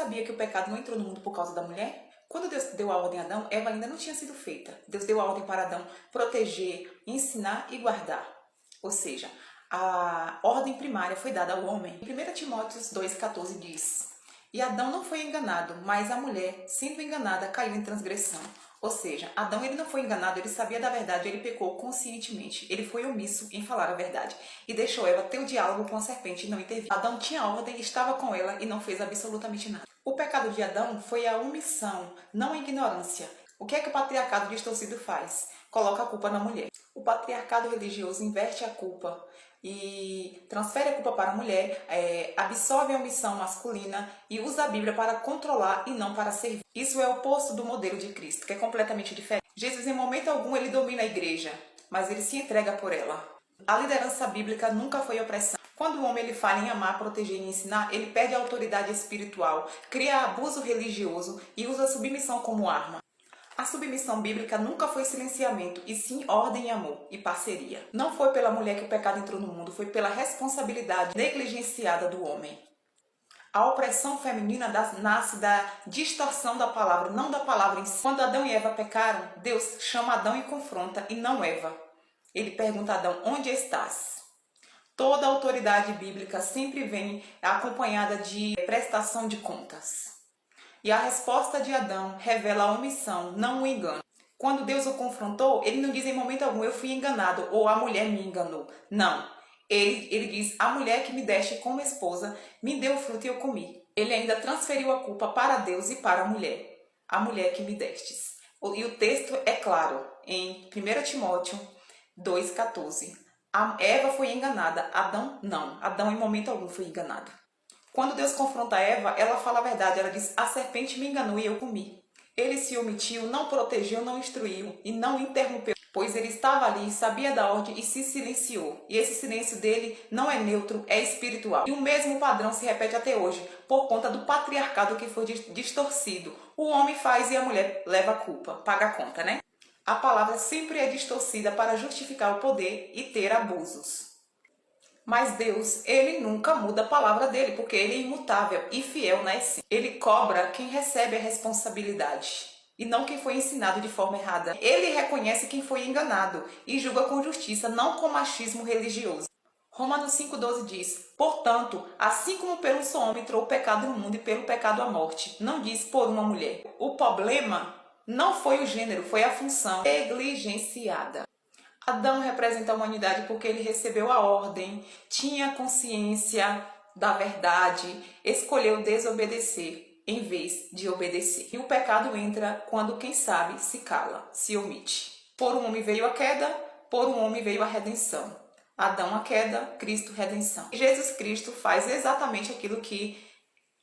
sabia que o pecado não entrou no mundo por causa da mulher? Quando Deus deu a ordem a Adão, Eva ainda não tinha sido feita. Deus deu a ordem para Adão proteger, ensinar e guardar. Ou seja, a ordem primária foi dada ao homem. Em 1 Timóteo 2,14 diz: E Adão não foi enganado, mas a mulher, sendo enganada, caiu em transgressão. Ou seja, Adão ele não foi enganado, ele sabia da verdade, ele pecou conscientemente. Ele foi omisso em falar a verdade e deixou Eva ter o diálogo com a serpente e não intervir. Adão tinha ordem, estava com ela e não fez absolutamente nada. O pecado de Adão foi a omissão, não a ignorância. O que é que o patriarcado distorcido faz? Coloca a culpa na mulher. O patriarcado religioso inverte a culpa e transfere a culpa para a mulher, absorve a omissão masculina e usa a Bíblia para controlar e não para servir. Isso é o oposto do modelo de Cristo, que é completamente diferente. Jesus, em momento algum, ele domina a igreja, mas ele se entrega por ela. A liderança bíblica nunca foi opressão. Quando o homem ele fala em amar, proteger e ensinar, ele perde a autoridade espiritual, cria abuso religioso e usa a submissão como arma. A submissão bíblica nunca foi silenciamento, e sim ordem e amor e parceria. Não foi pela mulher que o pecado entrou no mundo, foi pela responsabilidade negligenciada do homem. A opressão feminina nasce da distorção da palavra, não da palavra em si. Quando Adão e Eva pecaram, Deus chama Adão e confronta, e não Eva. Ele pergunta a Adão: onde estás? Toda autoridade bíblica sempre vem acompanhada de prestação de contas. E a resposta de Adão revela a omissão, não o engano. Quando Deus o confrontou, ele não diz em momento algum: eu fui enganado ou a mulher me enganou. Não. Ele diz: a mulher que me deste como esposa me deu o fruto e eu comi. Ele ainda transferiu a culpa para Deus e para a mulher que me destes. E o texto é claro, em 1 Timóteo 2,14. A Eva foi enganada, Adão não. Adão em momento algum foi enganado. Quando Deus confronta Eva, ela fala a verdade. Ela diz: a serpente me enganou e eu comi. Ele se omitiu, não protegeu, não instruiu e não interrompeu, pois ele estava ali, sabia da ordem e se silenciou. E esse silêncio dele não é neutro, é espiritual. E o mesmo padrão se repete até hoje, por conta do patriarcado que foi distorcido. O homem faz e a mulher leva a culpa, paga a conta, né? A palavra sempre é distorcida para justificar o poder e ter abusos. Mas Deus, ele nunca muda a palavra dele, porque ele é imutável e fiel na essência. Ele cobra quem recebe a responsabilidade e não quem foi ensinado de forma errada. Ele reconhece quem foi enganado e julga com justiça, não com machismo religioso. Romanos 5,12 diz: portanto, assim como pelo só homem entrou o pecado no mundo e pelo pecado a morte, não diz por uma mulher. O problema não foi o gênero, foi a função negligenciada. Adão representa a humanidade porque ele recebeu a ordem, tinha consciência da verdade, escolheu desobedecer em vez de obedecer. E o pecado entra quando quem sabe se cala, se omite. Por um homem veio a queda, por um homem veio a redenção. Adão a queda, Cristo redenção. E Jesus Cristo faz exatamente aquilo que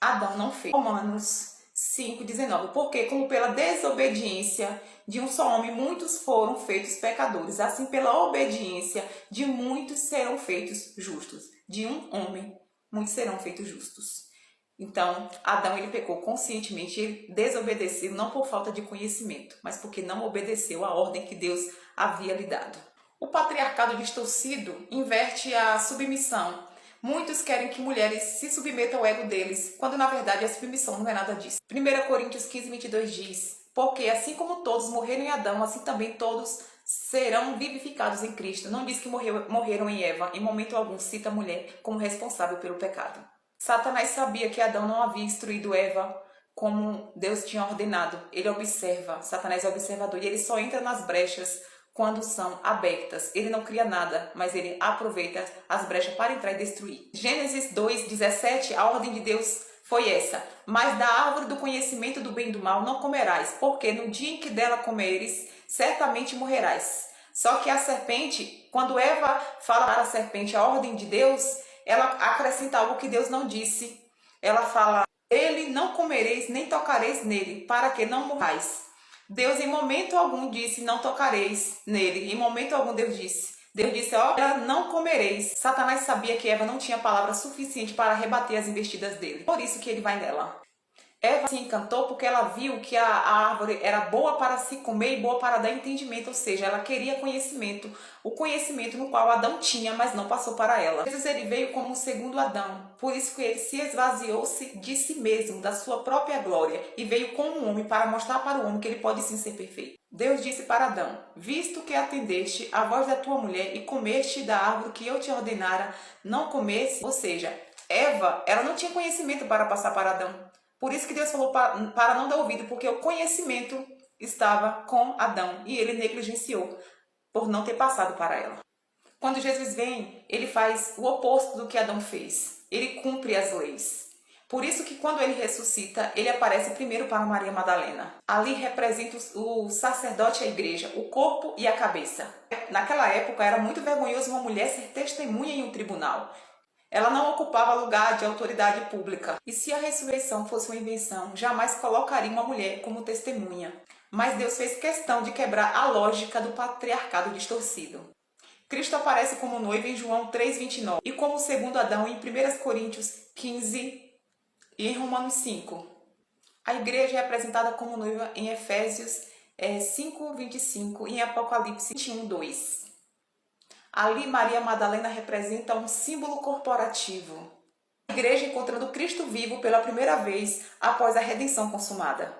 Adão não fez. Romanos 5,19. Porque como pela desobediência de um só homem muitos foram feitos pecadores, assim pela obediência de muitos serão feitos justos. De um homem muitos serão feitos justos. Então, Adão ele pecou conscientemente, ele desobedeceu não por falta de conhecimento, mas porque não obedeceu a ordem que Deus havia lhe dado. O patriarcado distorcido inverte a submissão. Muitos querem que mulheres se submetam ao ego deles, quando na verdade a submissão não é nada disso. 1 Coríntios 15:22 diz: porque assim como todos morreram em Adão, assim também todos serão vivificados em Cristo. Não diz que morreram em Eva, em momento algum cita a mulher como responsável pelo pecado. Satanás sabia que Adão não havia instruído Eva como Deus tinha ordenado. Ele observa, Satanás é observador, e ele só entra nas brechas quando são abertas. Ele não cria nada, mas ele aproveita as brechas para entrar e destruir. Gênesis 2:17, a ordem de Deus foi essa: mas da árvore do conhecimento do bem e do mal não comerás, porque no dia em que dela comeres, certamente morrerás. Só que a serpente, quando Eva fala para a serpente a ordem de Deus, ela acrescenta algo que Deus não disse. Ela fala: ele não comereis, nem tocareis nele, para que não morrais. Deus em momento algum disse: não tocareis nele. Em momento algum Deus disse, ó, não comereis. Satanás sabia que Eva não tinha palavra suficiente para rebater as investidas dele. Por isso que ele vai nela. Eva se encantou porque ela viu que a árvore era boa para se comer e boa para dar entendimento, ou seja, ela queria conhecimento, o conhecimento no qual Adão tinha, mas não passou para ela. Jesus ele veio como um segundo Adão, por isso que ele se esvaziou-se de si mesmo, da sua própria glória, e veio como um homem para mostrar para o homem que ele pode sim ser perfeito. Deus disse para Adão: visto que atendeste a voz da tua mulher e comeste da árvore que eu te ordenara não comesse, ou seja, Eva, ela não tinha conhecimento para passar para Adão. Por isso que Deus falou para não dar ouvido, porque o conhecimento estava com Adão e ele negligenciou por não ter passado para ela. Quando Jesus vem, ele faz o oposto do que Adão fez. Ele cumpre as leis. Por isso que quando ele ressuscita, ele aparece primeiro para Maria Madalena. Ali representa o sacerdote e a igreja, o corpo e a cabeça. Naquela época era muito vergonhoso uma mulher ser testemunha em um tribunal. Ela não ocupava lugar de autoridade pública. E se a ressurreição fosse uma invenção, jamais colocaria uma mulher como testemunha. Mas Deus fez questão de quebrar a lógica do patriarcado distorcido. Cristo aparece como noivo em João 3,29 e como segundo Adão em 1 Coríntios 15 e em Romanos 5. A igreja é apresentada como noiva em Efésios 5,25 e em Apocalipse 21,2. Ali, Maria Madalena representa um símbolo corporativo. A igreja encontrando Cristo vivo pela primeira vez após a redenção consumada.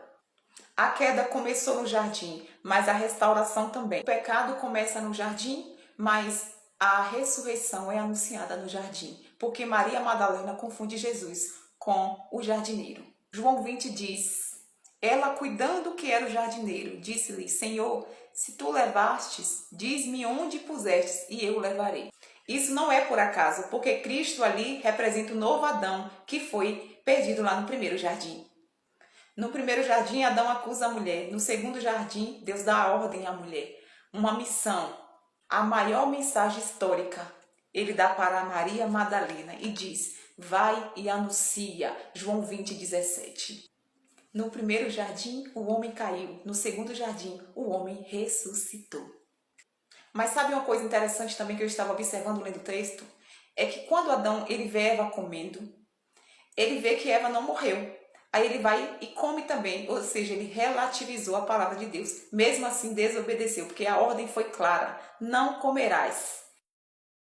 A queda começou no jardim, mas a restauração também. O pecado começa no jardim, mas a ressurreição é anunciada no jardim, porque Maria Madalena confunde Jesus com o jardineiro. João 20 diz: ela, cuidando que era o jardineiro, disse-lhe: Senhor, se tu levastes, diz-me onde pusestes, e eu o levarei. Isso não é por acaso, porque Cristo ali representa o novo Adão, que foi perdido lá no primeiro jardim. No primeiro jardim, Adão acusa a mulher. No segundo jardim, Deus dá a ordem à mulher. Uma missão, a maior mensagem histórica, ele dá para Maria Madalena e diz: vai e anuncia. João 20, 17. No primeiro jardim, o homem caiu. No segundo jardim, o homem ressuscitou. Mas sabe uma coisa interessante também que eu estava observando lendo o texto? É que quando Adão ele vê Eva comendo, ele vê que Eva não morreu. Aí ele vai e come também, ou seja, ele relativizou a palavra de Deus. Mesmo assim, desobedeceu, porque a ordem foi clara: não comerás.